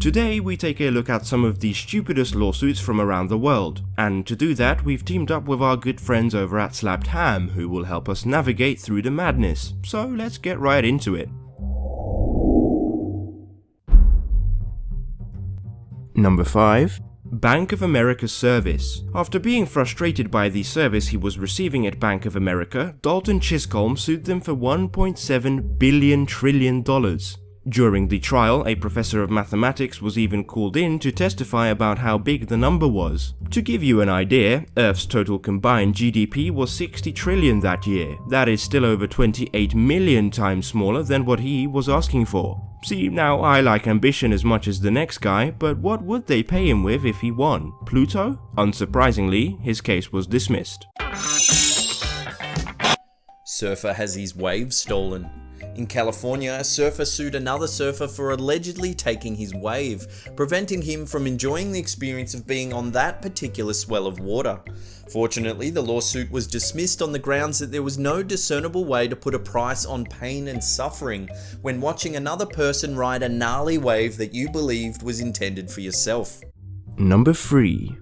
Today we take a look at some of the stupidest lawsuits from around the world, and to do that we've teamed up with our good friends over at SlappedHam who will help us navigate through the madness, so let's get right into it. Number 5. Bank of America Service. After being frustrated by the service he was receiving at Bank of America, Dalton Chisholm sued them for $1.7 trillion. During the trial, a professor of mathematics was even called in to testify about how big the number was. To give you an idea, Earth's total combined GDP was 60 trillion that year. That is still over 28 million times smaller than what he was asking for. See, now I like ambition as much as the next guy, but what would they pay him with if he won? Pluto? Unsurprisingly, his case was dismissed. Surfer has his wave stolen. In California, a surfer sued another surfer for allegedly taking his wave, preventing him from enjoying the experience of being on that particular swell of water. Fortunately, the lawsuit was dismissed on the grounds that there was no discernible way to put a price on pain and suffering when watching another person ride a gnarly wave that you believed was intended for yourself. Number 3.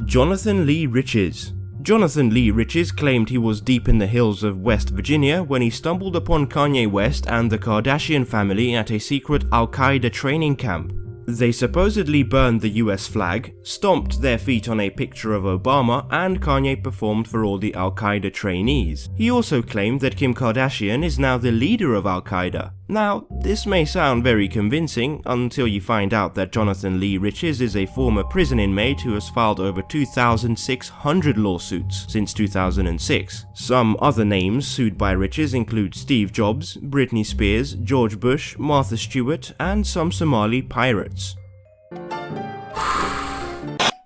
Jonathan Lee Riches. Jonathan Lee Riches claimed he was deep in the hills of West Virginia when he stumbled upon Kanye West and the Kardashian family at a secret Al-Qaeda training camp. They supposedly burned the US flag, stomped their feet on a picture of Obama, and Kanye performed for all the Al-Qaeda trainees. He also claimed that Kim Kardashian is now the leader of Al-Qaeda. Now, this may sound very convincing until you find out that Jonathan Lee Riches is a former prison inmate who has filed over 2,600 lawsuits since 2006. Some other names sued by Riches include Steve Jobs, Britney Spears, George Bush, Martha Stewart, and some Somali pirates.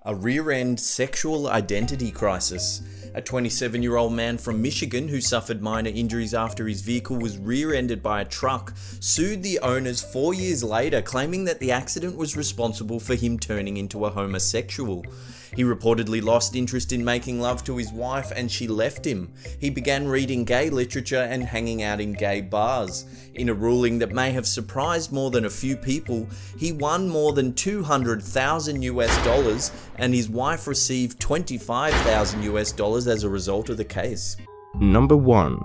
A rear-end sexual identity crisis. A 27-year-old man from Michigan who suffered minor injuries after his vehicle was rear-ended by a truck sued the owners 4 years later, claiming that the accident was responsible for him turning into a homosexual. He reportedly lost interest in making love to his wife and she left him. He began reading gay literature and hanging out in gay bars. In a ruling that may have surprised more than a few people, he won more than $200,000 US and his wife received $25,000 US as a result of the case. Number 1.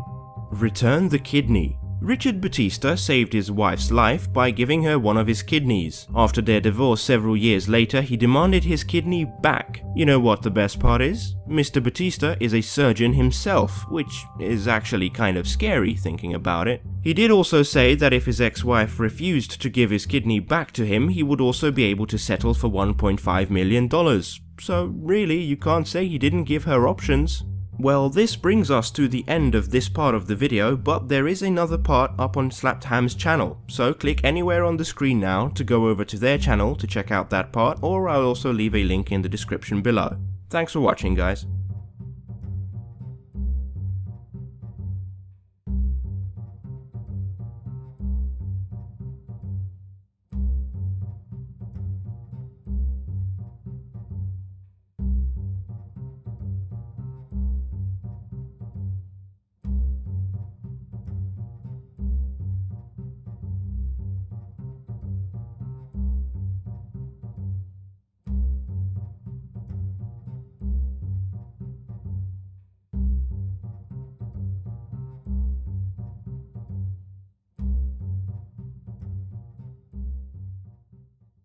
Return the kidney. Richard Batista saved his wife's life by giving her one of his kidneys. After their divorce several years later, he demanded his kidney back. You know what the best part is? Mr. Batista is a surgeon himself, which is actually kind of scary thinking about it. He did also say that if his ex-wife refused to give his kidney back to him, he would also be able to settle for $1.5 million. So really, you can't say he didn't give her options. Well, this brings us to the end of this part of the video, but there is another part up on SlappedHam's channel, so click anywhere on the screen now to go over to their channel to check out that part, or I'll also leave a link in the description below. Thanks for watching, guys.